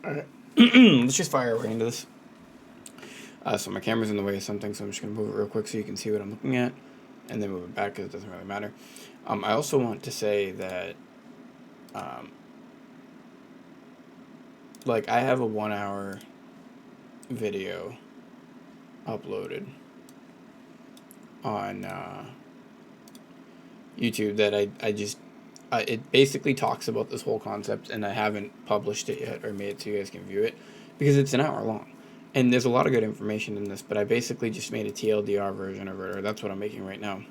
Alright. Let's just fire right into this. So my camera's in the way of something, so I'm just going to move it real quick so you can see what I'm looking at, and then move it back because it doesn't really matter. I also want to say that, like, I have a 1 hour video uploaded on YouTube that I just, it basically talks about this whole concept, and I haven't published it yet or made it so you guys can view it because it's an hour long. And there's a lot of good information in this, but I basically just made a TLDR version of it, or that's what I'm making right now.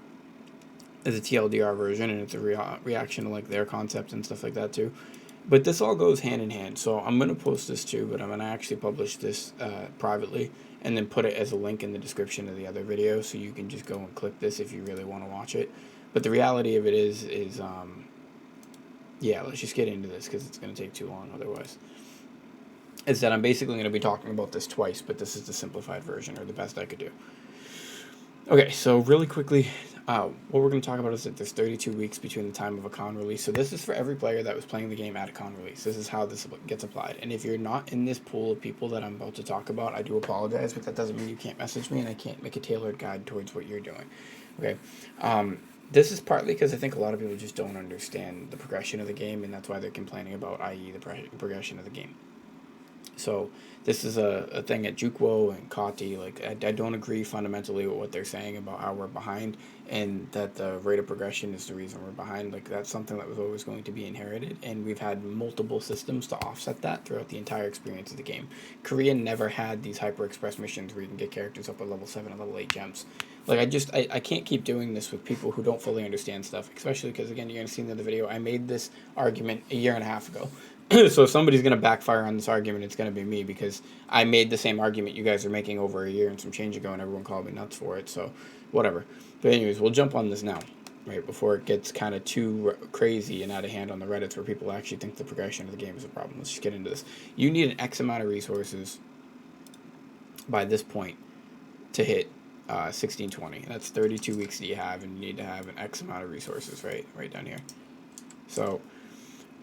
It's a TLDR version, and it's a reaction to like their concepts and stuff like that too. But this all goes hand in hand. So I'm going to post this too, but I'm going to actually publish this privately and then put it as a link in the description of the other video, so you can just go and click this if you really want to watch it. But the reality of it is yeah, let's just get into this because it's going to take too long otherwise. Is that I'm basically going to be talking about this twice, but this is the simplified version, or the best I could do. Okay, so really quickly, what we're going to talk about is that there's 32 weeks between the time of a con release. So this is for every player that was playing the game at a con release. This is how this gets applied. And if you're not in this pool of people that I'm about to talk about, I do apologize, but that doesn't mean you can't message me and I can't make a tailored guide towards what you're doing. Okay. This is partly because I think a lot of people just don't understand the progression of the game, and that's why they're complaining about, i.e. the progression of the game. So this is a thing at Juquo and Kati. Like, I don't agree fundamentally with what they're saying about how we're behind, and that the rate of progression is the reason we're behind. Like, that's something that was always going to be inherited, and we've had multiple systems to offset that throughout the entire experience of the game. Korea never had these hyper express missions where you can get characters up at level 7 and level 8 gems. Like, I can't keep doing this with people who don't fully understand stuff, especially because, again, you're going to see in the other video, I made this argument a year and a half ago. So if somebody's going to backfire on this argument, it's going to be me, because I made the same argument you guys are making over a year and some change ago, and everyone called me nuts for it, so whatever. But anyways, we'll jump on this now, right, before it gets kind of too crazy and out of hand on the Reddits where people actually think the progression of the game is a problem. Let's just get into this. You need an X amount of resources by this point to hit 1620. That's 32 weeks that you have, and you need to have an X amount of resources, right down here. So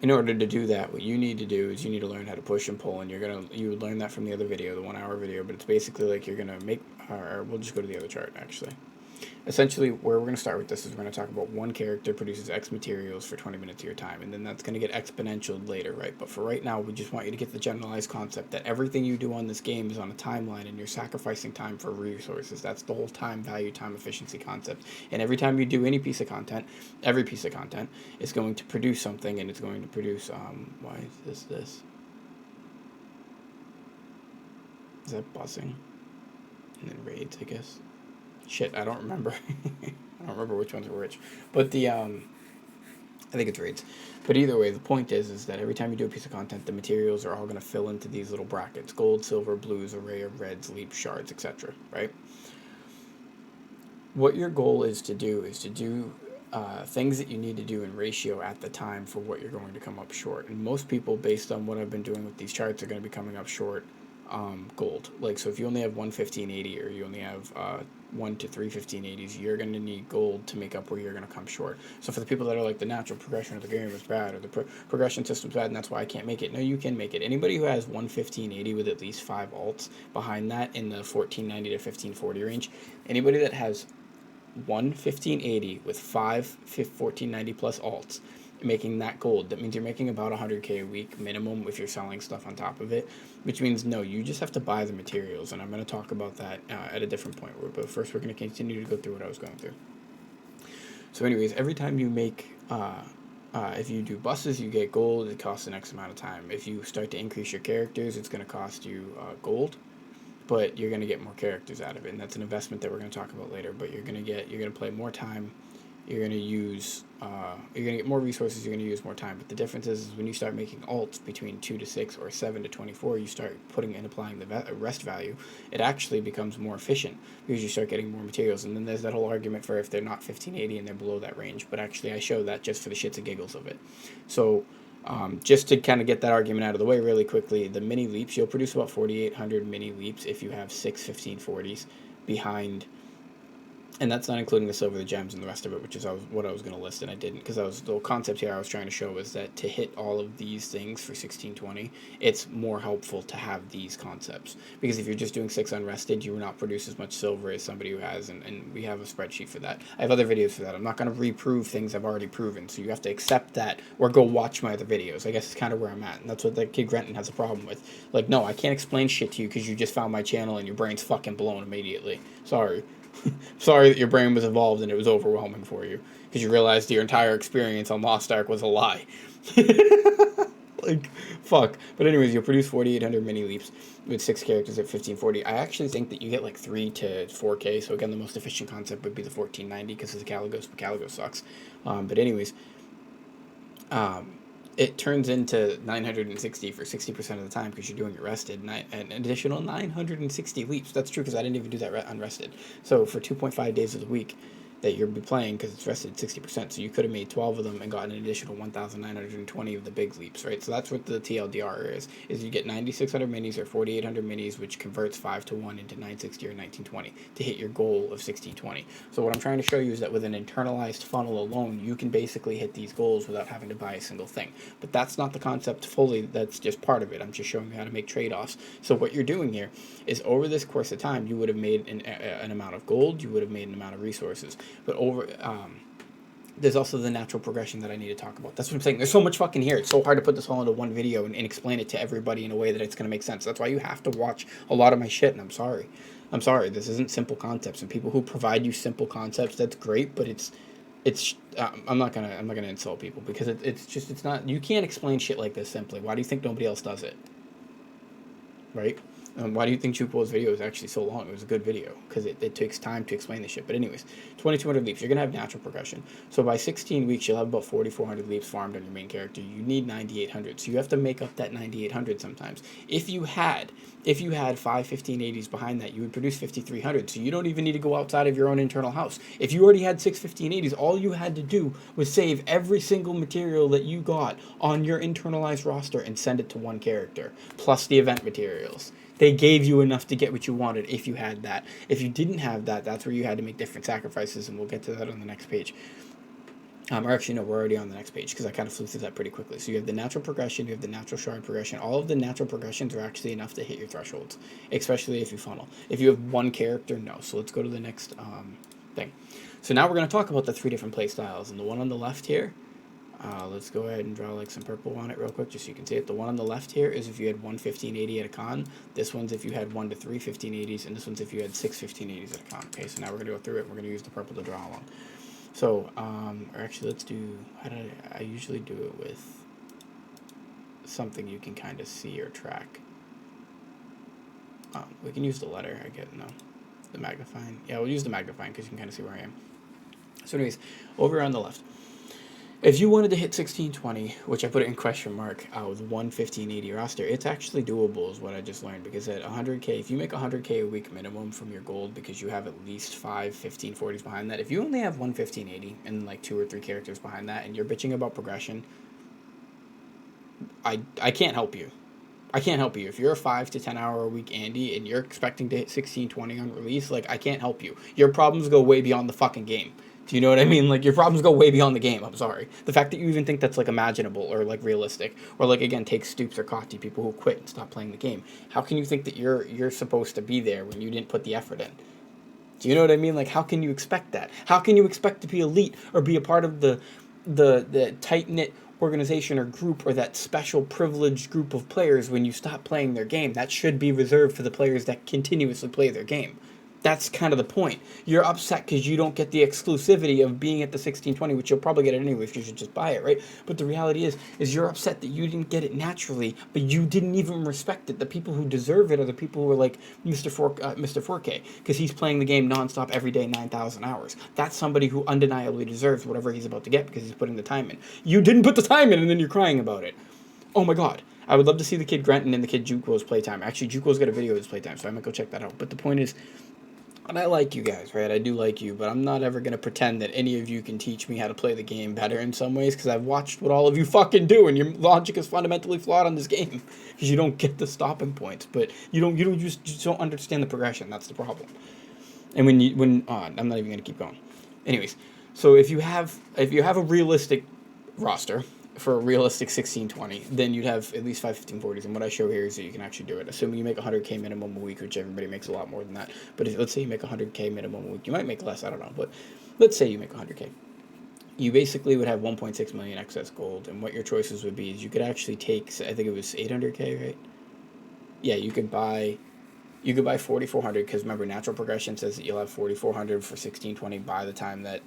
in order to do that, what you need to do is you need to learn how to push and pull, and you learn that from the other video, the 1 hour video, but it's basically like you're going to make, or we'll just go to the other chart actually. Essentially, where we're going to start with this is we're going to talk about one character produces X materials for 20 minutes of your time, and then that's going to get exponential later, right? But for right now, we just want you to get the generalized concept that everything you do on this game is on a timeline, and you're sacrificing time for resources. That's the whole time value, time efficiency concept. And every time you do any piece of content, every piece of content is going to produce something, and it's going to produce, why is this? Is that buzzing? And then raids, I guess. Shit, I don't remember. I don't remember which ones were which. But I think it's raids. But either way, the point is that every time you do a piece of content, the materials are all going to fill into these little brackets: gold, silver, blues, array of reds, leap, shards, etc. Right? What your goal is to do things that you need to do in ratio at the time for what you're going to come up short. And most people, based on what I've been doing with these charts, are going to be coming up short gold. Like, so if you only have 1 1580, or you only have 1 to 3 1580s, you're going to need gold to make up where you're going to come short. So for the people that are like, the natural progression of the game is bad, or the progression system's bad, and that's why I can't make it. No, you can make it. Anybody who has 1 1580 with at least 5 alts behind that in the 1490 to 1540 range, anybody that has 1 1580 with 5 1490 plus alts, making that gold, that means you're making about 100k a week minimum if you're selling stuff on top of it, which means no, you just have to buy the materials, and I'm going to talk about that at a different point. But first we're going to continue to go through what I was going through. So anyways, every time you make if you do buses, you get gold. It costs an X amount of time. If you start to increase your characters, it's going to cost you gold, but you're going to get more characters out of it, and that's an investment that we're going to talk about later. But you're going to play more time, you're going to use you're going to get more resources, you're going to use more time. But the difference is when you start making alts between 2 to 6 or 7 to 24, you start putting and applying the rest value, it actually becomes more efficient because you start getting more materials. And then there's that whole argument for if they're not 1580 and they're below that range, but actually I show that just for the shits and giggles of it. So just to kind of get that argument out of the way really quickly, the mini leaps, you'll produce about 4,800 mini leaps if you have 6 1540s behind And that's not including the silver, the gems, and the rest of it, which is what I was going to list, and I didn't, because the concept here I was trying to show was that to hit all of these things for 1620, it's more helpful to have these concepts. Because if you're just doing 6 unrested, you will not produce as much silver as somebody who has, and we have a spreadsheet for that. I have other videos for that. I'm not going to reprove things I've already proven, so you have to accept that, or go watch my other videos. I guess it's kind of where I'm at, and that's what the kid Grenton has a problem with. Like, no, I can't explain shit to you because you just found my channel and your brain's fucking blown immediately. Sorry. Sorry that your brain was evolved and it was overwhelming for you because you realized your entire experience on Lost Ark was a lie. Like, fuck. But anyways, you'll produce 4,800 mini leaps with 6 characters at 1540. I actually think that you get like 3 to 4K. So again, the most efficient concept would be the 1490 because of the Caligos, but Caligos sucks. But anyways, it turns into 960 for 60% of the time because you're doing it rested, an additional 960 leaps. That's true because I didn't even do that unrested. So for 2.5 days of the week that you'll be playing, because it's rested 60%, so you could have made 12 of them and gotten an additional 1,920 of the big leaps, right? So that's what the TLDR is you get 9,600 minis or 4,800 minis, which converts 5 to 1 into 960 or 1920 to hit your goal of 1620. So what I'm trying to show you is that with an internalized funnel alone, you can basically hit these goals without having to buy a single thing. But that's not the concept fully, that's just part of it. I'm just showing you how to make trade-offs. So what you're doing here is over this course of time, you would have made an amount of gold, you would have made an amount of resources. But there's also the natural progression that I need to talk about. That's what I'm saying. There's so much fucking here. It's so hard to put this all into one video and explain it to everybody in a way that it's going to make sense. That's why you have to watch a lot of my shit, and I'm sorry. This isn't simple concepts. And people who provide you simple concepts, that's great, but I'm not gonna insult people because it's not. You can't explain shit like this simply. Why do you think nobody else does it? Right? Why do you think Chupo's video is actually so long? It was a good video because it takes time to explain this shit. But anyways, 2,200 leaps. You're going to have natural progression. So by 16 weeks, you'll have about 4,400 leaps farmed on your main character. You need 9,800. So you have to make up that 9,800 sometimes. If you had 5 1580s behind that, you would produce 5,300. So you don't even need to go outside of your own internal house. If you already had 6 1580s, all you had to do was save every single material that you got on your internalized roster and send it to one character, plus the event materials. They gave you enough to get what you wanted if you had that. If you didn't have that, that's where you had to make different sacrifices, and we'll get to that on the next page. Or actually, no, we're already on the next page because I kind of flew through that pretty quickly. So you have the natural progression, you have the natural shard progression. All of the natural progressions are actually enough to hit your thresholds, especially if you funnel. If you have one character, no. So let's go to the next thing. So now we're going to talk about the 3 different play styles. And the one on the left here, let's go ahead and draw like some purple on it real quick just so you can see it. The one on the left here is if you had 1 1580 at a con. This one's if you had 1 to 3 1580s, and this one's if you had 6 1580s at a con. Okay, so now we're going to go through it. We're going to use the purple to draw along. So, or actually let's do, I usually do it with something you can kind of see or track. We can use the letter, I get, no, the magnifying. Yeah, we'll use the magnifying because you can kind of see where I am. So anyways, over on the left. If you wanted to hit 1620, which I put it in question mark, with 1 1580 roster, it's actually doable is what I just learned, because at 100k, if you make 100k a week minimum from your gold because you have at least 5 1540s behind that, if you only have 1 1580 and like 2 or 3 characters behind that and you're bitching about progression, I can't help you. I can't help you. If you're a 5 to 10 hour a week Andy and you're expecting to hit 1620 on release, like, I can't help you. Your problems go way beyond the fucking game. Do you know what I mean? Like, your problems go way beyond the game. I'm sorry. The fact that you even think that's, like, imaginable or, like, realistic, or, like, again, take Stoops or Cotti, people who quit and stop playing the game. How can you think that you're supposed to be there when you didn't put the effort in? Do you know what I mean? Like, how can you expect that? How can you expect to be elite or be a part of the tight-knit organization or group or that special privileged group of players when you stop playing their game? That should be reserved for the players that continuously play their game. That's kind of the point. You're upset because you don't get the exclusivity of being at the 1620, which you'll probably get it anyway if you should just buy it, right? But the reality is you're upset that you didn't get it naturally, but you didn't even respect it. The people who deserve it are the people who are like Mr. 4K, because he's playing the game nonstop every day, 9,000 hours. That's somebody who undeniably deserves whatever he's about to get because he's putting the time in. You didn't put the time in, and then you're crying about it. Oh my god. I would love to see the kid Grenton and the kid Juko's playtime. Actually, Juko's got a video of his playtime, so I might go check that out. But the point is, and I like you guys, right? I do like you, but I'm not ever going to pretend that any of you can teach me how to play the game better in some ways, because I've watched what all of you fucking do, and your logic is fundamentally flawed on this game, because you don't get the stopping points, but you just don't understand the progression. That's the problem. And I'm not even going to keep going. Anyways, so if you have a realistic roster for a realistic 1620, then you'd have at least 5 1540s. And what I show here is that you can actually do it. Assuming you make 100K minimum a week, which everybody makes a lot more than that. But let's say you make 100K minimum a week, you might make less. I don't know, but let's say you make 100K. You basically would have 1.6 million excess gold, and what your choices would be is you could actually take, I think it was 800K, right? Yeah, you could buy 4,400, because remember, natural progression says that you'll have 4,400 for 1620 by the time that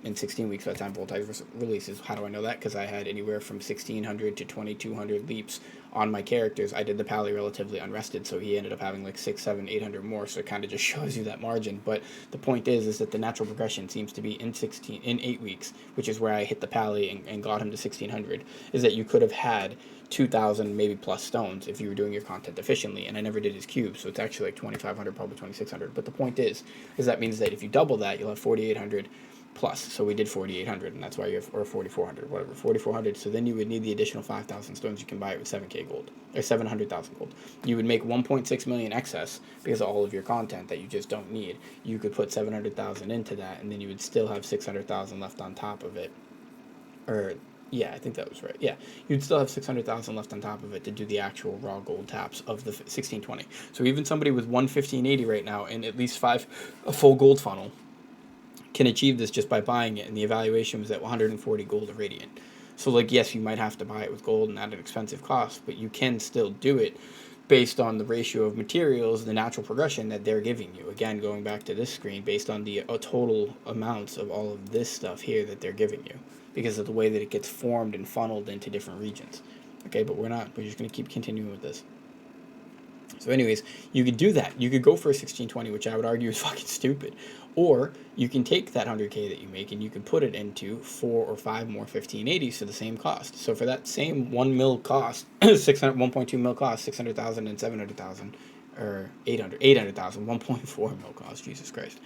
in 16 weeks by the time voldis releases. How do I know that? Because I had anywhere from 1,600 to 2,200 leaps on my characters. I did the pally relatively unrested, so he ended up having like 6, 7, 800 more. So it kind of just shows you that margin. But the point is that the natural progression seems to be in 8 weeks, which is where I hit the pally and got him to 1,600. Is that you could have had 2,000 maybe plus stones if you were doing your content efficiently, and I never did his cube, so it's actually like 2,500, probably 2,600. But the point is that means that if you double that, you'll have 4,800 plus. So we did 4,800, and that's why you have, or 4,400, whatever, 4,400. So then you would need the additional 5,000 stones. You can buy it with 7K gold, or 700,000 gold. You would make 1.6 million excess because of all of your content that you just don't need. You could put 700,000 into that, and then you would still have 600,000 left on top of it. Or yeah, I think that was right. Yeah, you'd still have 600,000 left on top of it to do the actual raw gold taps of the 1620. So even somebody with 11580 right now and at least a full gold funnel can achieve this just by buying it, and the evaluation was at 140 gold a radiant. So like, yes, you might have to buy it with gold and at an expensive cost, but you can still do it based on the ratio of materials, the natural progression that they're giving you. Again, going back to this screen, based on the total amounts of all of this stuff here that they're giving you, because of the way that it gets formed and funneled into different regions. Okay, but we're just going to keep continuing with this. So anyways, you could do that. You could go for a 1620, which I would argue is fucking stupid. Or you can take that 100K that you make and you can put it into 4 or 5 more 1580s for the same cost. So for that same 1 mil cost, 1.2 mil cost, 600,000 and 700,000, or 800,000, 1.4 mil cost, Jesus Christ.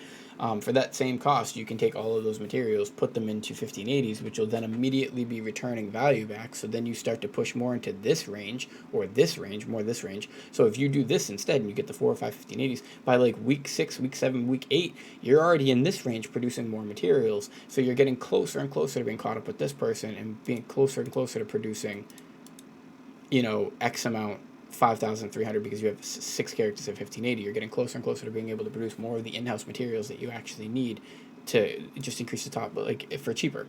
For that same cost, you can take all of those materials, put them into 1580s, which will then immediately be returning value back. So then you start to push more into this range, or this range, more this range. So if you do this instead and you get the 4 or 5 1580s, by like week 6, week 7, week 8, you're already in this range producing more materials. So you're getting closer and closer to being caught up with this person and being closer and closer to producing, X amount, 5,300, because you have 6 characters at 1580. You're getting closer and closer to being able to produce more of the in-house materials that you actually need to just increase the top, but like for cheaper,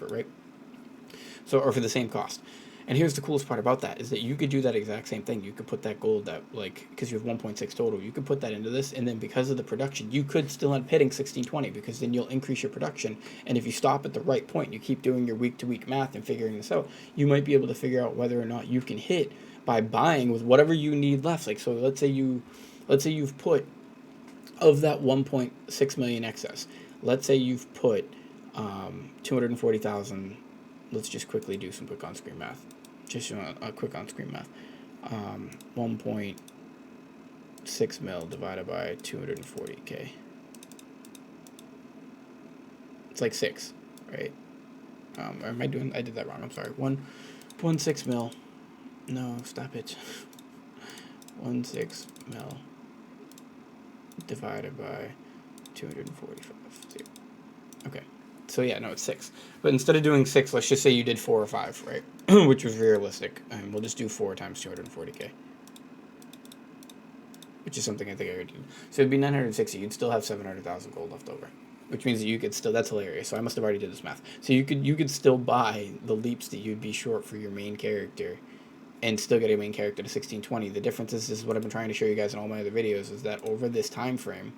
right? So, or for the same cost. And here's the coolest part about that is that you could do that exact same thing. You could put that gold that, like, because you have 1.6 total, you could put that into this, and then because of the production, you could still end up hitting 1620, because then you'll increase your production. And if you stop at the right point, you keep doing your week-to-week math and figuring this out, you might be able to figure out whether or not you can hit by buying with whatever you need left. Like, so let's say you've put, of that 1.6 million excess, let's say you've put 240,000. Let's just quickly do some quick on-screen math. Just a quick on-screen math. 1.6 mil divided by 240K. It's like 6, right? Or am I doing? I did that wrong. I'm sorry. 1.6 mil. No, stop it. 1.6 mil divided by 245. Okay. So yeah, no, it's 6. But instead of doing 6, let's just say you did 4 or 5, right? Which was realistic. And we'll just do 4 times 240K. Which is something I think I already did. So it'd be 960. You'd still have 700,000 gold left over. Which means that you could still, that's hilarious. So I must have already did this math. So you could still buy the leaps that you'd be short for your main character and still get a main character to 1620. The difference is, this is what I've been trying to show you guys in all my other videos, is that over this time frame,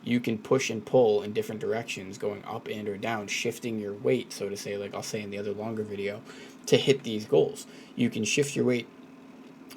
you can push and pull in different directions, going up and or down, shifting your weight, so to say, like I'll say in the other longer video, to hit these goals. You can shift your weight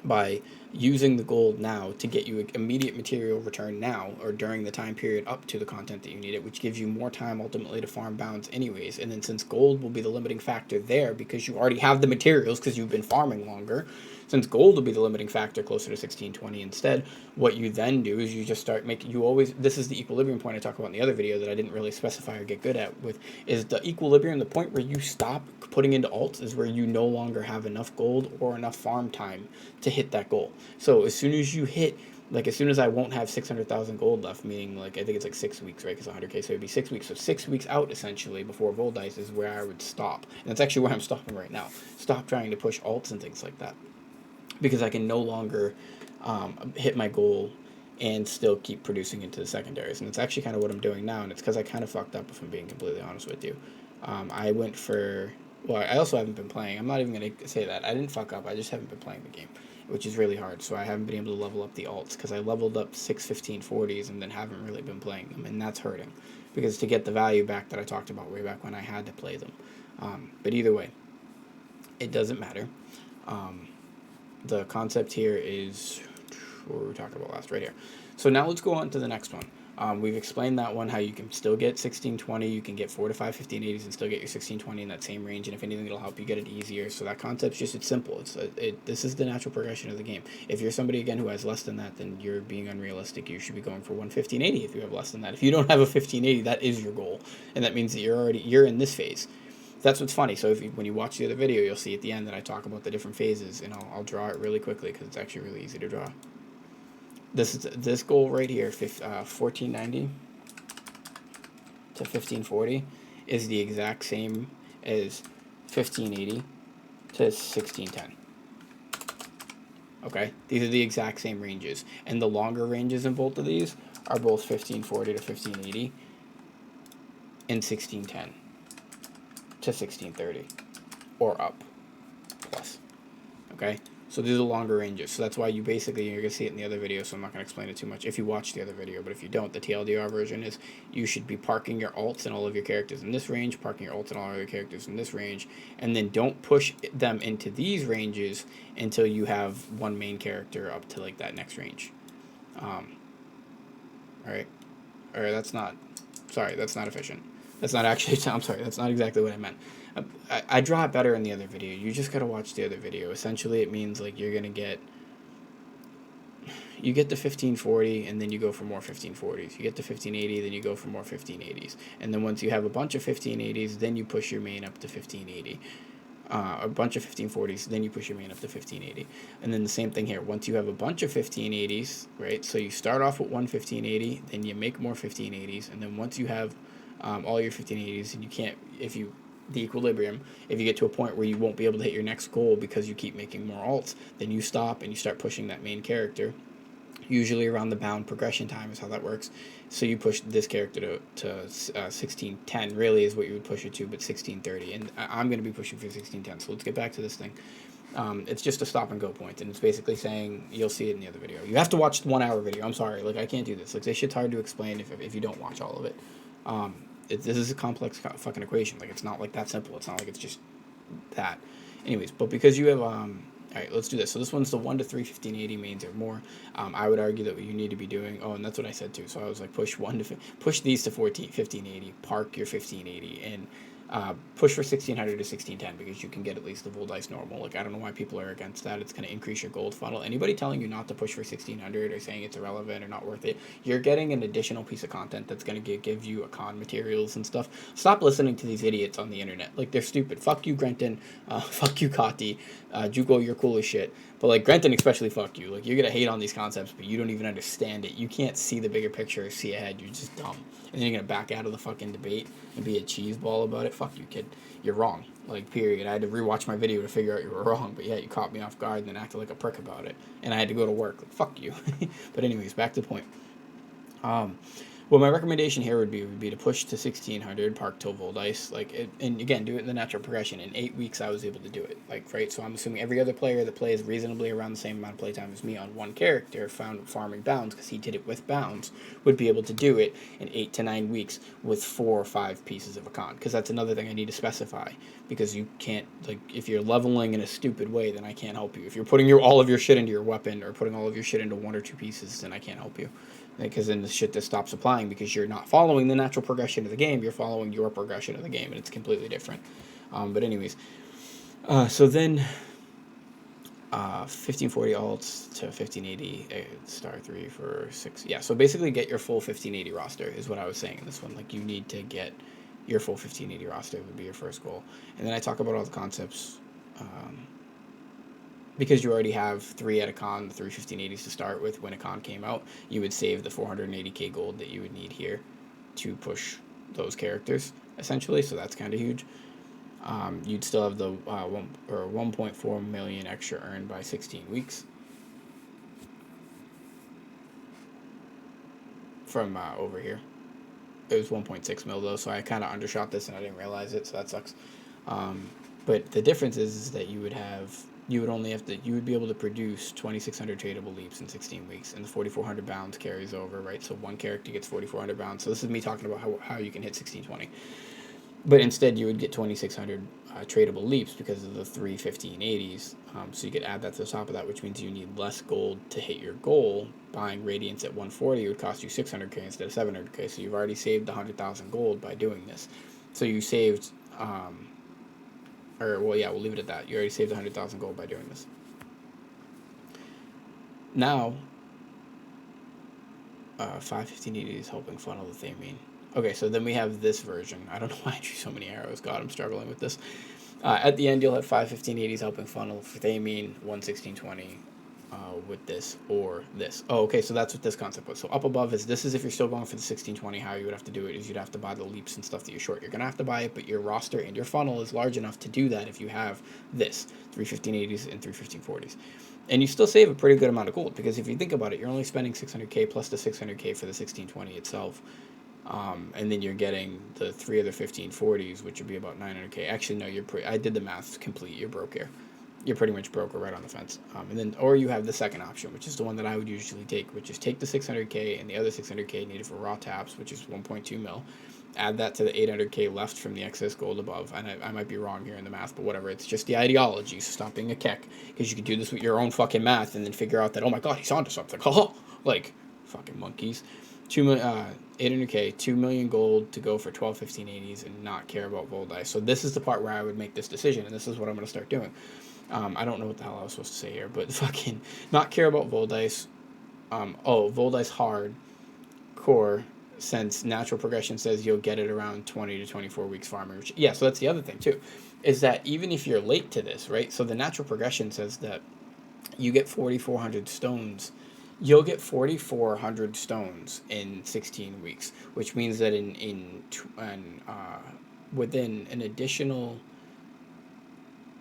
by using the gold now to get you immediate material return now, or during the time period up to the content that you need it, which gives you more time ultimately to farm bounds anyways. And then since gold will be the limiting factor there, because you already have the materials because you've been farming longer, since gold will be the limiting factor closer to 1620 instead, what you then do is you just start making, this is the equilibrium point I talk about in the other video that I didn't really specify or get good at with, is the equilibrium, the point where you stop putting into alts is where you no longer have enough gold or enough farm time to hit that goal. So as soon as you hit Like, as soon as I won't have 600,000 gold left, meaning, like, I think it's like 6 weeks, right? Because 100K, so it'd be 6 weeks. So 6 weeks out, essentially, before voldis is where I would stop. And that's actually where I'm stopping right now. Stop trying to push alts and things like that. Because I can no longer hit my goal and still keep producing into the secondaries. And it's actually kind of what I'm doing now, and it's because I kind of fucked up, if I'm being completely honest with you. I went for... Well, I also haven't been playing. I'm not even going to say that. I didn't fuck up. I just haven't been playing the game, which is really hard. So I haven't been able to level up the alts because I leveled up 6 1540s and then haven't really been playing them, and that's hurting. Because to get the value back that I talked about way back when I had to play them. But either way, it doesn't matter. The concept here is... What were we talking about last? Right here. So now let's go on to the next one. We've explained that one, how you can still get 1620, you can get 4 to 5 1580s and still get your 1620 in that same range, and if anything, it'll help you get it easier. So that concept's just, it's simple. This is the natural progression of the game. If you're somebody, again, who has less than that, then you're being unrealistic. You should be going for 1 1580 if you have less than that. If you don't have a 1580, that is your goal, and that means that you're in this phase. That's what's funny. So when you watch the other video, you'll see at the end that I talk about the different phases, and I'll draw it really quickly because it's actually really easy to draw. This goal right here, 1490 to 1540, is the exact same as 1580 to 1610. Okay, these are the exact same ranges, and the longer ranges in both of these are both 1540 to 1580 and 1610 to 1630 or up plus. Okay, so these are longer ranges, so that's why you're going to see it in the other video, so I'm not going to explain it too much if you watch the other video. But if you don't, the TLDR version is you should be parking your alts and all of your characters in this range, parking your alts and all of your characters in this range, and then don't push them into these ranges until you have one main character up to like that next range. Alright, that's not efficient. That's not actually, I'm sorry, that's not exactly what I meant. I draw it better in the other video. You just gotta watch the other video. Essentially, it means like you get the 1540, and then you go for more 1540s. You get the 1580, then you go for more 1580s. And then once you have a bunch of 1580s, then you push your main up to 1580. A bunch of 1540s, then you push your main up to 1580. And then the same thing here. Once you have a bunch of 1580s, right? So you start off with one 1580, then you make more 1580s, and then once you have all your 1580s, and you can't, the equilibrium, if you get to a point where you won't be able to hit your next goal because you keep making more alts, then you stop and you start pushing that main character. Usually around the bound progression time is how that works. So you push this character to 1610, really is what you would push it to, but 1630. And I'm going to be pushing for 1610. So let's get back to this thing. It's just a stop and go point, and it's basically saying, you'll see it in the other video. You have to watch the 1 hour video. I'm sorry, like I can't do this. Like this shit's hard to explain if you don't watch all of it. This is a complex fucking equation. Like it's not like that simple. It's not like it's just that. Anyways, but because you have alright, let's do this. So this one's the 1 to 3 1580 mains or more. I would argue that what you need to be doing, and that's what I said too. So I was like, push these to 1580, park your 1580, and push for 1600 to 1610 because you can get at least the voldis normal. Like I don't know why people are against that. It's going to increase your gold funnel. Anybody telling you not to push for 1600 or saying it's irrelevant or not worth it, you're getting an additional piece of content that's going to give you econ materials and stuff. Stop listening to these idiots on the internet. Like they're stupid. Fuck you, Grenton. Fuck you, Kati. Juko, you're cool as shit. But like Grenton especially, fuck you. Like you're gonna hate on these concepts, but you don't even understand it. You can't see the bigger picture or see ahead. You're just dumb. And then you're gonna back out of the fucking debate and be a cheese ball about it. Fuck you, kid. You're wrong. Like period. I had to rewatch my video to figure out you were wrong. But yeah, you caught me off guard and then acted like a prick about it. And I had to go to work. Like fuck you. But anyways, back to the point. Well, my recommendation here would be to push to 1600, park till voldis, and again, do it in the natural progression. In 8 weeks, I was able to do it, right? So I'm assuming every other player that plays reasonably around the same amount of playtime as me on one character, farming bounds, because he did it with bounds, would be able to do it in 8 to 9 weeks with 4 or 5 pieces of econ, because that's another thing I need to specify, because you can't, if you're leveling in a stupid way, then I can't help you. If you're putting all of your shit into your weapon, or putting all of your shit into 1 or 2 pieces, then I can't help you. Because then the shit just stops applying because you're not following the natural progression of the game, you're following your progression of the game, and it's completely different. But anyways, so then 1540 alts to 1580 star 3 for 6. Yeah, so basically get your full 1580 roster is what I was saying in this one. Like you need to get your full 1580 roster would be your first goal. And then I talk about all the concepts because you already have 3 at a con, the 3 1580s to start with when a con came out, you would save the 480k gold that you would need here to push those characters, essentially, so that's kind of huge. You'd still have the 1.4 million extra earned by 16 weeks from over here. It was 1.6 mil though, so I kind of undershot this and I didn't realize it, so that sucks. But the difference is that you would be able to produce 2,600 tradable leaps in 16 weeks, and the 4,400 bounds carries over, right? So one character gets 4,400 bounds. So this is me talking about how you can hit 1620. But instead, you would get 2,600 tradable leaps because of the 3 1580s. So you could add that to the top of that, which means you need less gold to hit your goal. Buying Radiance at 140 would cost you 600k instead of 700k. So you've already saved 100,000 gold by doing this. So you saved, we'll leave it at that. You already saved 100,000 gold by doing this. Now, 5 1580s helping funnel the themine. Okay, so then we have this version. I don't know why I drew so many arrows. God, I'm struggling with this. At the end, you'll have 5 1580s helping funnel for themine, 1 1620 with this or this. Oh, okay, so that's what this concept was. So up above is if you're still going for the 1620, how you would have to do it is you'd have to buy the leaps and stuff that you're short. You're going to have to buy it, but your roster and your funnel is large enough to do that if you have this, 3 1580s and 3 1540s. And you still save a pretty good amount of gold, because if you think about it, you're only spending 600k plus the 600k for the 1620 itself. And then you're getting the 3 other 1540s, which would be about 900k. Actually, no, I did the math complete. You're broke here. You're pretty much broke or right on the fence. Or you have the second option, which is the one that I would usually take, which is take the 600k and the other 600k needed for raw taps, which is 1.2 mil. Add that to the 800k left from the excess gold above. And I might be wrong here in the math, but whatever. It's just the ideology, so stop being a keck. Because you could do this with your own fucking math and then figure out that, oh my god, he's onto something. Like, fucking monkeys. 800k, 2 million gold to go for 12 1580s and not care about voldis. So this is the part where I would make this decision, and this is what I'm going to start doing. I don't know what the hell I was supposed to say here, but fucking not care about voldis. Voldis hard core, since natural progression says you'll get it around 20 to 24 weeks farming. So that's the other thing too, is that even if you're late to this, right? So the natural progression says that you get 4,400 stones. You'll get 4,400 stones in 16 weeks, which means that within an additional,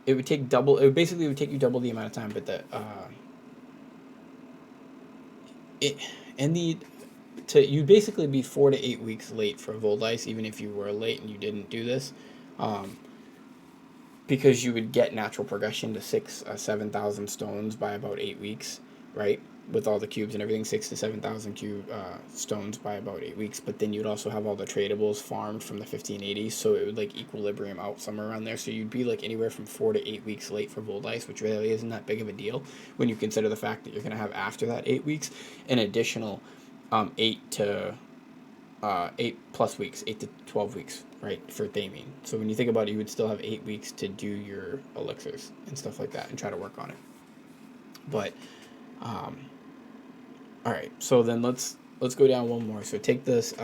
it would take double. It basically would take you double the amount of time, but you'd basically be 4 to 8 weeks late for voldis, even if you were late and you didn't do this, because you would get natural progression to 7,000 stones by about 8 weeks, right? With all the cubes and everything, 6,000 to 7,000 stones by about 8 weeks. But then you'd also have all the tradables farmed from the 1580s, so it would like equilibrium out somewhere around there. So you'd be like anywhere from 4 to 8 weeks late for voldis, which really isn't that big of a deal when you consider the fact that you're going to have after that 8 weeks an additional 8 plus weeks, 8 to 12 weeks, right, for themine. So when you think about it, you would still have 8 weeks to do your elixirs and stuff like that and try to work on it. But all right, so then let's go down one more. So take this,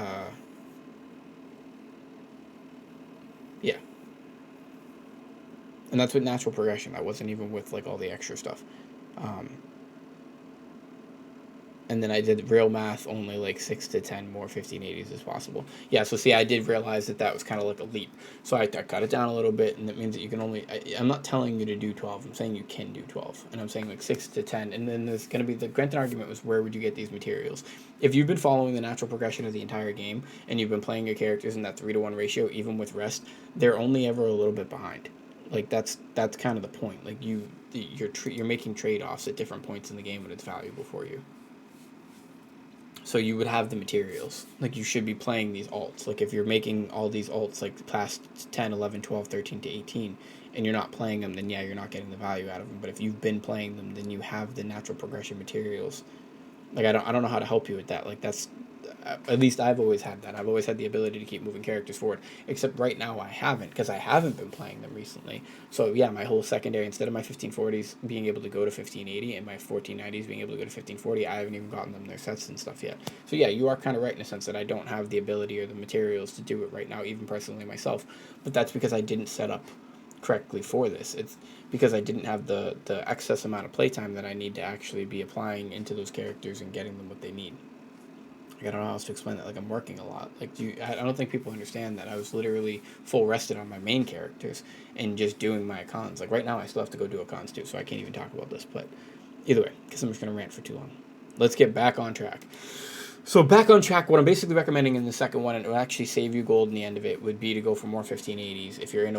and that's with natural progression. That wasn't even with like all the extra stuff. And then I did real math, only like 6 to 10 more 1580s as possible. So see, I did realize that was kind of like a leap. So I cut it down a little bit, and that means that you can only, I'm not telling you to do 12, I'm saying you can do 12. And I'm saying like 6 to 10. And then there's going to be, the granted argument was, where would you get these materials? If you've been following the natural progression of the entire game, and you've been playing your characters in that 3-to-1 ratio, even with rest, they're only ever a little bit behind. Like that's kind of the point. Like you're making trade-offs at different points in the game when it's valuable for you. So you would have the materials. Like, you should be playing these alts. Like, if you're making all these alts, like, past 10, 11, 12, 13 to 18, and you're not playing them, then, you're not getting the value out of them. But if you've been playing them, then you have the natural progression materials. Like, I don't know how to help you with that. Like, that's... At least I've always had that. I've always had the ability to keep moving characters forward. Except right now I haven't, because I haven't been playing them recently. So my whole secondary, instead of my 1540s being able to go to 1580 and my 1490s being able to go to 1540, I haven't even gotten them their sets and stuff yet. So you are kind of right in a sense that I don't have the ability or the materials to do it right now, even personally myself. But that's because I didn't set up correctly for this. It's because I didn't have the excess amount of playtime that I need to actually be applying into those characters and getting them what they need. Like, I don't know how else to explain that. Like, I'm working a lot. Like, I don't think people understand that I was literally full rested on my main characters and just doing my icons. Like, right now, I still have to go do icons too, so I can't even talk about this. But either way, because I'm just going to rant for too long. Let's get back on track. So back on track, what I'm basically recommending in the second one, and it will actually save you gold in the end of it, would be to go for more 1580s. If you're in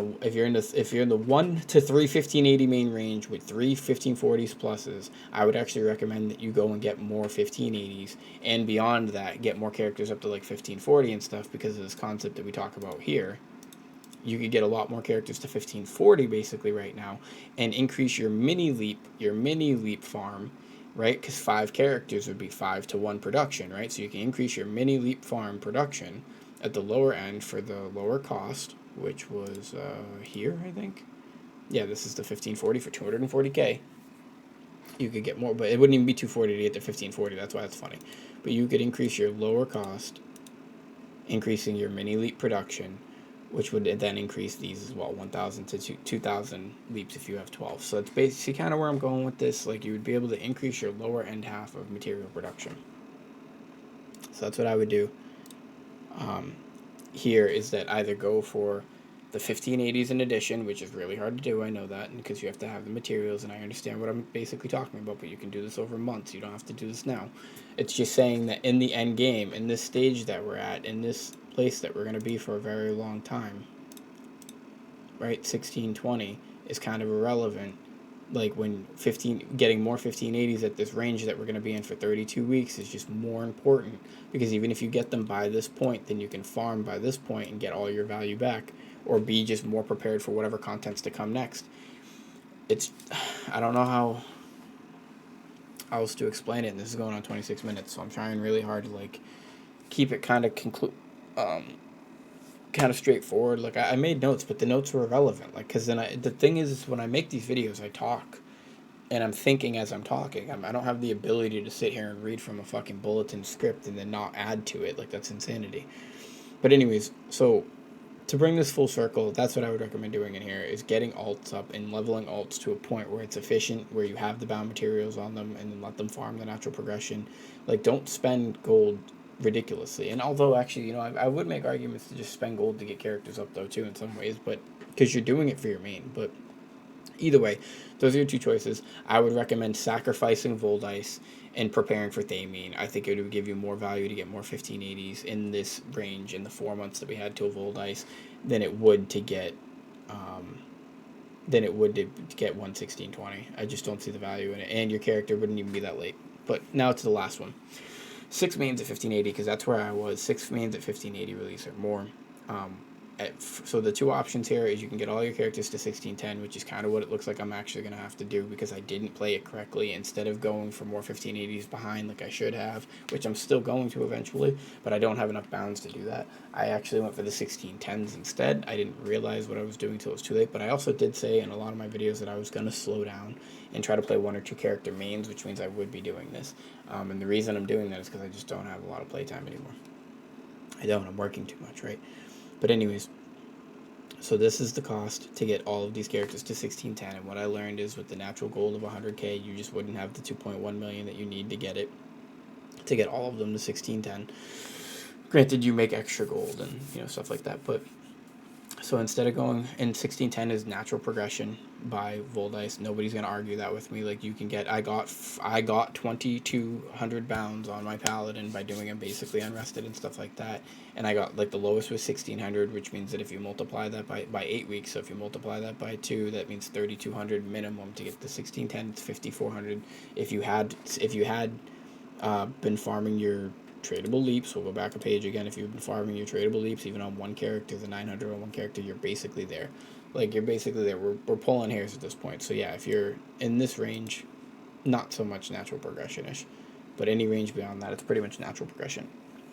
the 1 to 3 1580 main range with 3 1540s pluses, I would actually recommend that you go and get more 1580s, and beyond that, get more characters up to like 1540 and stuff, because of this concept that we talk about here. You could get a lot more characters to 1540 basically right now, and increase your mini leap farm, right? Because 5 characters would be 5 to 1 production, right? So you can increase your mini leap farm production at the lower end for the lower cost, which was here, I think. Yeah, this is the 1540 for 240k. You could get more, but it wouldn't even be 240 to get to 1540. That's why it's funny. But you could increase your lower cost, increasing your mini leap production, which would then increase these as well, 1,000 to 2,000 leaps if you have 12. So that's basically kind of where I'm going with this. Like, you would be able to increase your lower end half of material production. So that's what I would do. Here is that either go for the 1580s in addition, which is really hard to do, I know that, because you have to have the materials, and I understand what I'm basically talking about, but you can do this over months. You don't have to do this now. It's just saying that in the end game, in this stage that we're at, in this place that we're going to be for a very long time, right, 1620 is kind of irrelevant. Like, when getting more 1580s at this range that we're going to be in for 32 weeks is just more important, because even if you get them by this point, then you can farm by this point and get all your value back, or be just more prepared for whatever content's to come next. It's, I don't know how else to explain it, and this is going on 26 minutes, so I'm trying really hard to like keep it kind of kind of straightforward. Like, I made notes, but the notes were irrelevant. Like, because then the thing is when I make these videos, I talk, and I'm thinking as I'm talking. I don't have the ability to sit here and read from a fucking bulletin script and then not add to it. Like, that's insanity. But anyways, so to bring this full circle, that's what I would recommend doing in here, is getting alts up and leveling alts to a point where it's efficient, where you have the bound materials on them, and then let them farm the natural progression. Like, don't spend gold ridiculously. And although, actually, I would make arguments to just spend gold to get characters up, though, too, in some ways, but because you're doing it for your main. But either way, those are your two choices. I would recommend sacrificing voldis and preparing for themine. I think it would give you more value to get more 1580s in this range in the 4 months that we had till voldis than it would to get 11620. I just don't see the value in it, and your character wouldn't even be that late. But now to the last one. 6 mains at 1580, because that's where I was. 6 mains at 1580 release or more. So the two options here is you can get all your characters to 1610, which is kind of what it looks like I'm actually going to have to do, because I didn't play it correctly. Instead of going for more 1580s behind like I should have, which I'm still going to eventually, but I don't have enough bounds to do that. I actually went for the 1610s instead. I didn't realize what I was doing till it was too late, but I also did say in a lot of my videos that I was going to slow down and try to play 1 or 2 character mains, which means I would be doing this. And the reason I'm doing that is because I just don't have a lot of playtime anymore. I'm working too much, right? But anyways, so this is the cost to get all of these characters to 1610, and what I learned is with the natural gold of 100k, you just wouldn't have the 2.1 million that you need to get all of them to 1610. Granted, you make extra gold and stuff like that, but so instead of going in 1610 is natural progression by voldis. Nobody's gonna argue that with me. Like, you can get I got 2200 bounds on my paladin by doing him basically unrested and stuff like that, and I got, like, the lowest was 1600, which means that if you multiply that by 8 weeks, so if you multiply that by 2, that means 3200 minimum to get the 1610. It's 5400 if you had been farming your tradable leaps. We'll go back a page again. If you've been farming your tradable leaps even on one character, the 900 on one character, you're basically there. Like, you're basically there. We're pulling hairs at this point. So yeah, if you're in this range, not so much natural progression-ish, but any range beyond that, it's pretty much natural progression.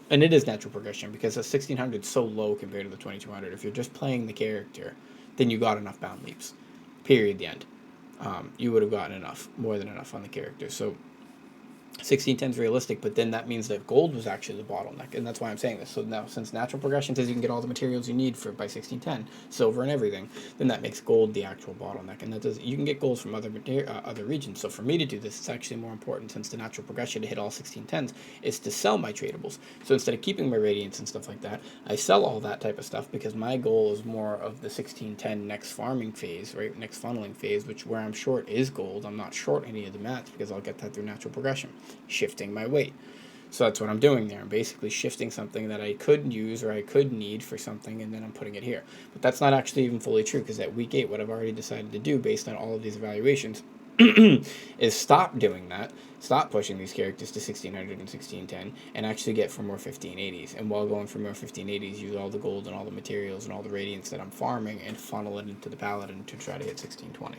And it is natural progression because the 1600 is so low compared to the 2200. If you're just playing the character, then you got enough bound leaps. Period. The end. You would have gotten enough, more than enough on the character. So 1610 is realistic, but then that means that gold was actually the bottleneck, and that's why I'm saying this. So now, since natural progression says you can get all the materials you need for by 1610, silver and everything, then that makes gold the actual bottleneck, and that does you can get gold from other regions. So for me to do this, it's actually more important, since the natural progression to hit all 1610s is to sell my tradables. So instead of keeping my radiance and stuff like that, I sell all that type of stuff, because my goal is more of the 1610 next farming phase, right? Next funneling phase, which where I'm short is gold. I'm not short any of the mats because I'll get that through natural progression. Shifting my weight. So that's what I'm doing there. I'm basically shifting something that I could use or I could need for something, and then I'm putting it here. But that's not actually even fully true, because at week 8, what I've already decided to do based on all of these evaluations is stop doing that, stop pushing these characters to 1600 and 1610, and actually get for more 1580s. And while going for more 1580s, use all the gold and all the materials and all the radiance that I'm farming and funnel it into the paladin to try to hit 1620.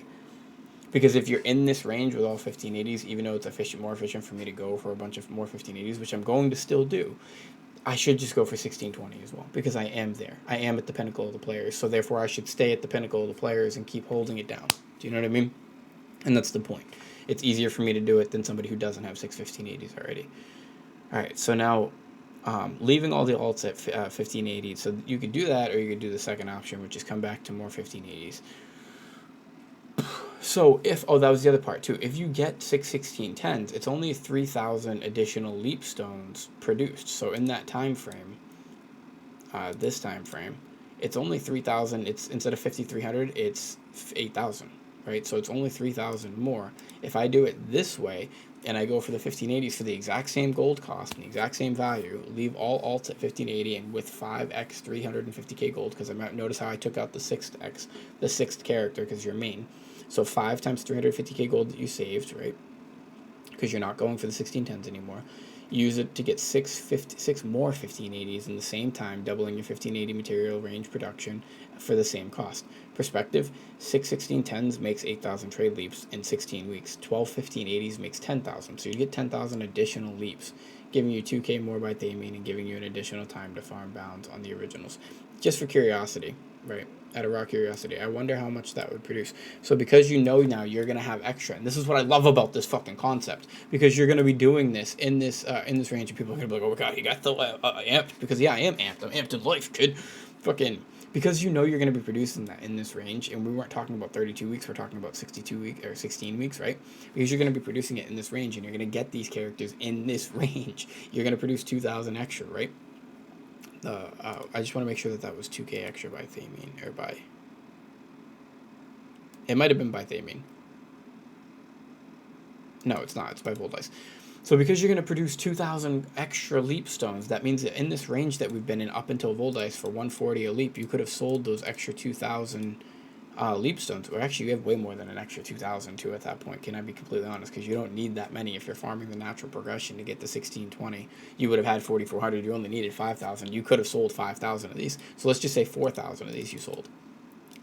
Because if you're in this range with all 1580s, even though it's more efficient for me to go for a bunch of more 1580s, which I'm going to still do, I should just go for 1620 as well, because I am there. I am at the pinnacle of the players, so therefore I should stay at the pinnacle of the players and keep holding it down. Do you know what I mean? And that's the point. It's easier for me to do it than somebody who doesn't have 6 1580s already. Alright, so now, leaving all the alts at 1580, so you could do that, or you could do the second option, which is come back to more 1580s. So that was the other part too. If you get 6 1610s, it's only 3,000 additional leap stones produced. So in that time frame, this time frame, it's only 3,000. It's instead of 5,300, it's 8,000, right? So it's only 3,000 more. If I do it this way, and I go for the 1580s for the exact same gold cost and the exact same value, leave all alts at 1580, and with 5x 350k gold, because I might notice how I took out the 6th character, because you're main. So 5 times 350k gold that you saved, right? Because you're not going for the 1610s anymore. Use it to get 6 more 1580s in the same time, doubling your 1580 material range production for the same cost. Perspective, 6 1610s makes 8,000 trade leaps in 16 weeks. 12 1580s makes 10,000. So you get 10,000 additional leaps, giving you 2k more by theming and giving you an additional time to farm bounds on the originals. Just for curiosity, right? Out of raw curiosity, I wonder how much that would produce. So because you know now you're going to have extra, and this is what I love about this fucking concept, because you're going to be doing this in this range, and people are going to be like, oh my god, you got the amped, because yeah, I am amped. I'm amped in life, kid. Fucking, because you know you're going to be producing that in this range, and we weren't talking about 32 weeks, we're talking about 62 weeks, or 16 weeks, right? Because you're going to be producing it in this range, and you're going to get these characters in this range. You're going to produce 2,000 extra, right? I just want to make sure that was 2k extra by theming, or by... It might have been by theming. No, it's not. It's by voldis. So because you're going to produce 2,000 extra leap stones, that means that in this range that we've been in up until voldis for 140 a leap, you could have sold those extra 2,000 leap stones. Or actually, you have way more than an extra 2,000 too at that point. Can I be completely honest? Because you don't need that many if you're farming the natural progression to get the 1620. You would have had 4,400. You only needed 5,000. You could have sold 5,000 of these. So let's just say 4,000 of these you sold.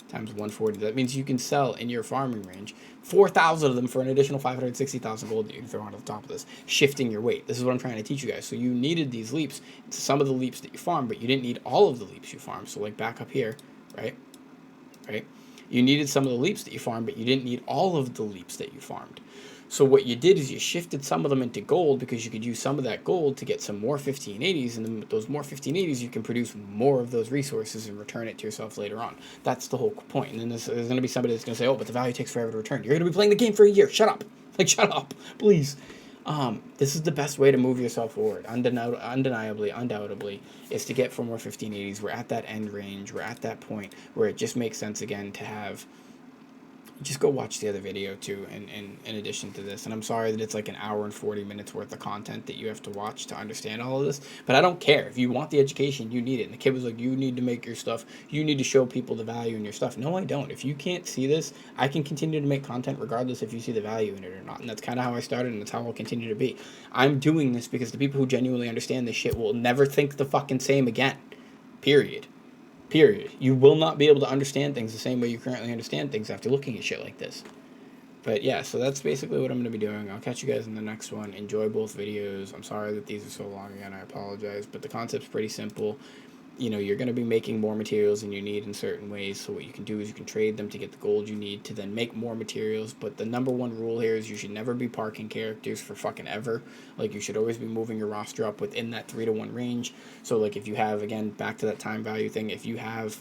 Times 140. That means you can sell in your farming range 4,000 of them for an additional 560,000 gold that you can throw onto the top of this, shifting your weight. This is what I'm trying to teach you guys. So you needed these leaps, some of the leaps that you farmed, but you didn't need all of the leaps you farmed. So like back up here, right? You needed some of the leaps that you farmed, but you didn't need all of the leaps that you farmed. So what you did is you shifted some of them into gold, because you could use some of that gold to get some more 1580s, and then with those more 1580s, you can produce more of those resources and return it to yourself later on. That's the whole point. And then there's going to be somebody that's going to say, oh, but the value takes forever to return. You're going to be playing the game for a year. Shut up. Like, shut up, please. This is the best way to move yourself forward, undoubtedly, is to get for more 1580s. We're at that end range. We're at that point where it just makes sense again to have... Just go watch the other video too, in addition to this. And I'm sorry that it's like an hour and 40 minutes worth of content that you have to watch to understand all of this. But I don't care. If you want the education, you need it. And the kid was like, you need to make your stuff. You need to show people the value in your stuff. No, I don't. If you can't see this, I can continue to make content regardless if you see the value in it or not. And that's kind of how I started, and that's how I'll continue to be. I'm doing this because the people who genuinely understand this shit will never think the fucking same again. Period. You will not be able to understand things the same way you currently understand things after looking at shit like this. But yeah, so that's basically what I'm going to be doing. I'll catch you guys in the next one. Enjoy both videos. I'm sorry that these are so long again. I apologize. But the concept's pretty simple. you're going to be making more materials than you need in certain ways. So what you can do is you can trade them to get the gold you need to then make more materials. But the number one rule here is you should never be parking characters for fucking ever. Like, you should always be moving your roster up within that 3-to-1 range. So, like, if you have, again, back to that time value thing, if you have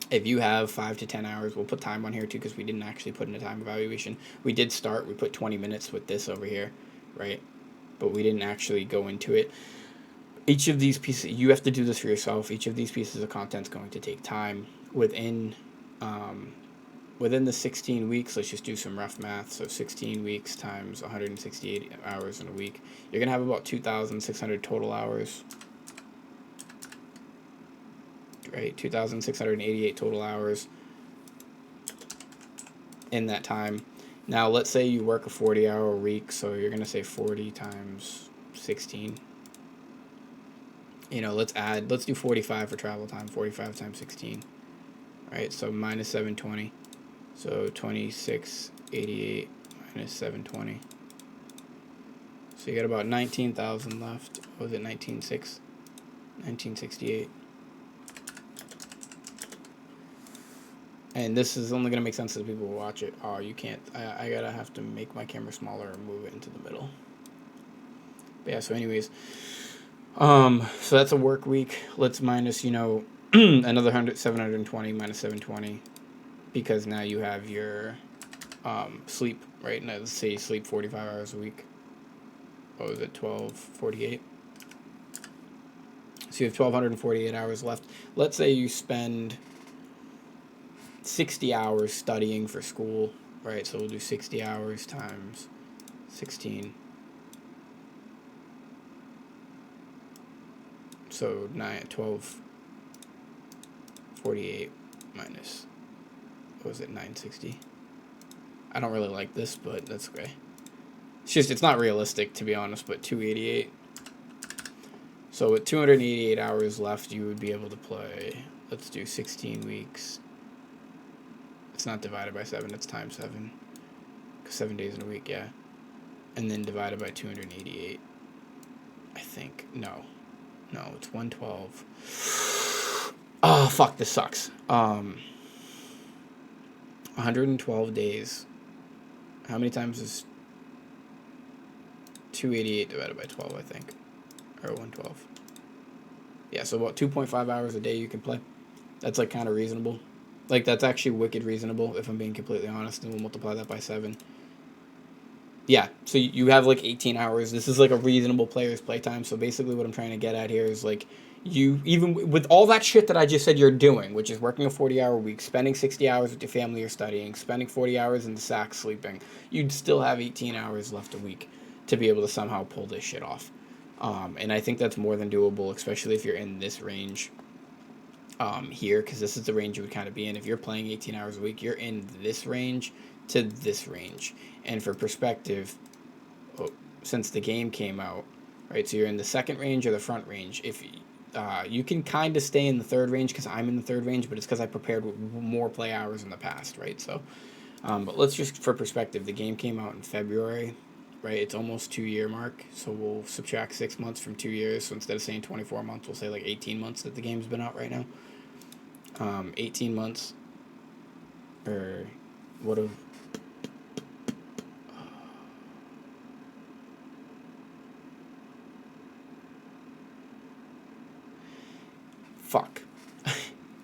5 to 10 hours, we'll put time on here too, because we didn't actually put in a time evaluation. We put 20 minutes with this over here, right? But we didn't actually go into it. Each of these pieces, you have to do this for yourself. Each of these pieces of content is going to take time within the 16 weeks. Let's just do some rough math. So 16 weeks times 168 hours in a week. You're going to have about 2,600 total hours. Right, 2,688 total hours in that time. Now, let's say you work a 40-hour week, so you're going to say 40 times 16. Let's do 45 for travel time. 45 times 16. Right, so minus 720. So 2688 minus 720. So you got about 19,000 left. What was it, 1968. And this is only going to make sense to the people who watch it. Oh, you can't. I have to make my camera smaller and move it into the middle. But yeah, so anyways. So that's a work week. Let's minus, another 720 minus 720. Because now you have your sleep, right? Now, let's say you sleep 45 hours a week. What was it, 1248? So you have 1,248 hours left. Let's say you spend 60 hours studying for school, right? So we'll do 60 hours times 16. So 1248 minus, what was it, 960? I don't really like this, but that's okay. It's not realistic, to be honest, but 288. So with 288 hours left, you would be able to play, let's do 16 weeks. It's not divided by 7, it's times 7. 'Cause 7 days in a week, yeah. And then divided by 288. I think. No, it's 112. Oh, fuck, this sucks. 112 days. How many times is 288 divided by 12, I think? Or 112. Yeah, so about 2.5 hours a day you can play. That's, like, kind of reasonable. Like, that's actually wicked reasonable, if I'm being completely honest, and we'll multiply that by 7. Yeah, so you have, like, 18 hours. This is, like, a reasonable player's playtime, so basically what I'm trying to get at here is, like, you, even with all that shit that I just said you're doing, which is working a 40-hour week, spending 60 hours with your family or studying, spending 40 hours in the sack sleeping, you'd still have 18 hours left a week to be able to somehow pull this shit off. And I think that's more than doable, especially if you're in this range. Here, because this is the range you would kind of be in. If you're playing 18 hours a week, you're in this range to this range. And for perspective, since the game came out, right, so you're in the second range or the front range. If you can kind of stay in the third range, because I'm in the third range, but it's because I prepared more play hours in the past, right? So, but let's just, for perspective, the game came out in February, right? It's almost 2-year mark, so we'll subtract 6 months from 2 years. So instead of saying 24 months, we'll say like 18 months that the game's been out right now. 18 months, or what have, fuck,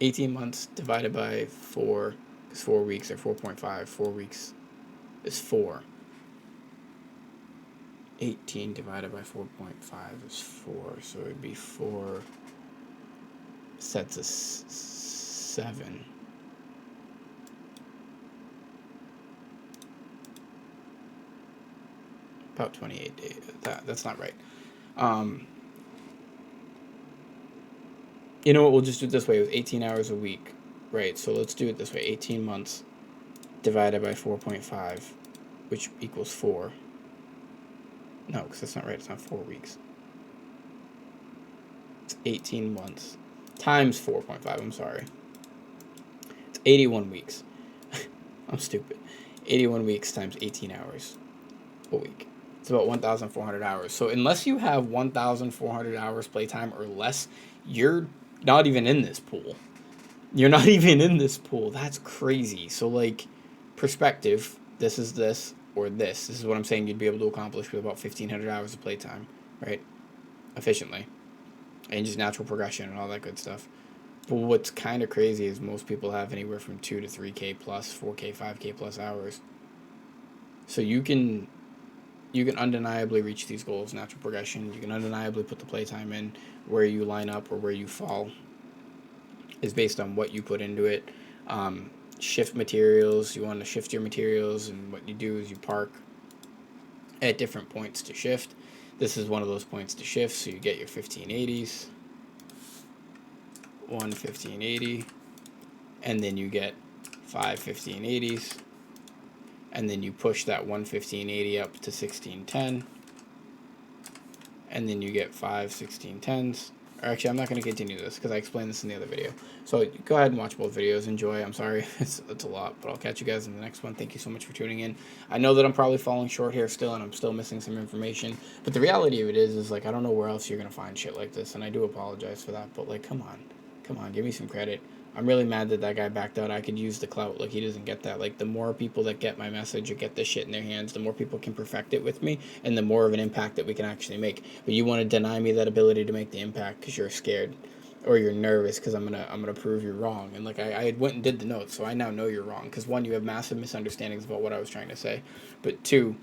18 months divided by 4, because 4 weeks are 4.5, 4 weeks is 4. 18 divided by 4.5 is 4, so it'd be 4 sets of 7. About 28 days. That's not right. You know what? We'll just do it this way. It was 18 hours a week, right? So let's do it this way. 18 months divided by 4.5, which equals 4. No, because that's not right. It's not 4 weeks. It's 18 months times 4.5. I'm sorry. It's 81 weeks. I'm stupid. 81 weeks times 18 hours a week. It's about 1,400 hours. So unless you have 1,400 hours playtime or less, you're not even in this pool. You're not even in this pool. That's crazy. So, like, perspective, this is this, or this. This is what I'm saying you'd be able to accomplish with about 1,500 hours of playtime, right? Efficiently. And just natural progression and all that good stuff. But what's kind of crazy is most people have anywhere from 2 to 3K plus, 4K, 5K plus hours. So you can undeniably reach these goals, natural progression. You can undeniably put the playtime in. Where you line up or where you fall is based on what you put into it. Shift materials. You want to shift your materials, and what you do is you park at different points to shift. This is one of those points to shift, so you get your 1580s, one 1580, and then you get 5 1580s, and then you push that one 1580 up to 1610, and then you get 5 1610s. Or actually, I'm not going to continue this because I explained this in the other video. So go ahead and watch both videos. Enjoy. I'm sorry, it's a lot, but I'll catch you guys in the next one. Thank you so much for tuning in. I know that I'm probably falling short here still, and I'm still missing some information. But the reality of it is like, I don't know where else you're going to find shit like this, and I do apologize for that. But, like, come on, give me some credit. I'm really mad that guy backed out. I could use the clout. Like, he doesn't get that. Like, the more people that get my message or get this shit in their hands, the more people can perfect it with me, and the more of an impact that we can actually make. But you want to deny me that ability to make the impact because you're scared, or you're nervous because I'm gonna prove you're wrong. And, like, I went and did the notes, so I now know you're wrong. Because, one, you have massive misunderstandings about what I was trying to say, but two,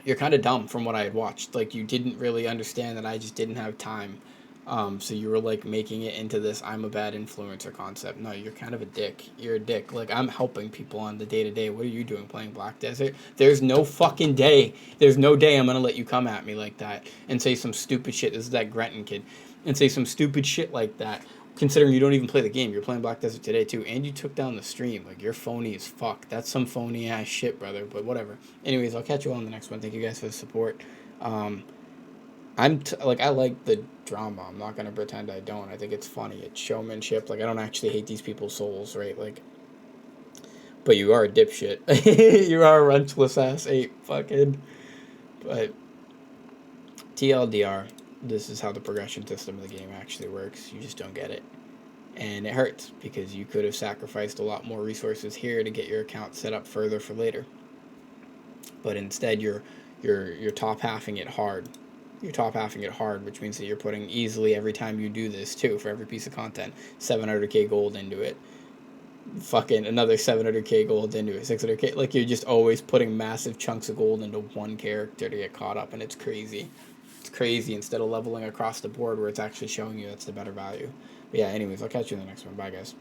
you're kind of dumb from what I had watched. Like, you didn't really understand that I just didn't have time. So you were, like, making it into this I'm a bad influencer concept. No, you're kind of a dick. You're a dick. Like, I'm helping people on the day-to-day. What are you doing, playing Black Desert? There's no fucking day. There's no day I'm going to let you come at me like that and say some stupid shit. This is that Grenton kid. And say some stupid shit like that. Considering you don't even play the game. You're playing Black Desert today, too. And you took down the stream. Like, you're phony as fuck. That's some phony-ass shit, brother. But whatever. Anyways, I'll catch you on the next one. Thank you guys for the support. Like, I like the drama. I'm not gonna pretend I don't. I think it's funny. It's showmanship. Like, I don't actually hate these people's souls, right? Like, but you are a dipshit. You are a wrenchless ass ape, fucking. But TLDR, this is how the progression system of the game actually works. You just don't get it, and it hurts because you could have sacrificed a lot more resources here to get your account set up further for later. But instead, you're top halving it hard. You're top halving it hard, which means that you're putting easily every time you do this too, for every piece of content, 700k gold into it. Fucking another 700k gold into it, 600k. Like, you're just always putting massive chunks of gold into one character to get caught up, and it's crazy. It's crazy instead of leveling across the board where it's actually showing you that's the better value. But yeah, anyways, I'll catch you in the next one. Bye, guys.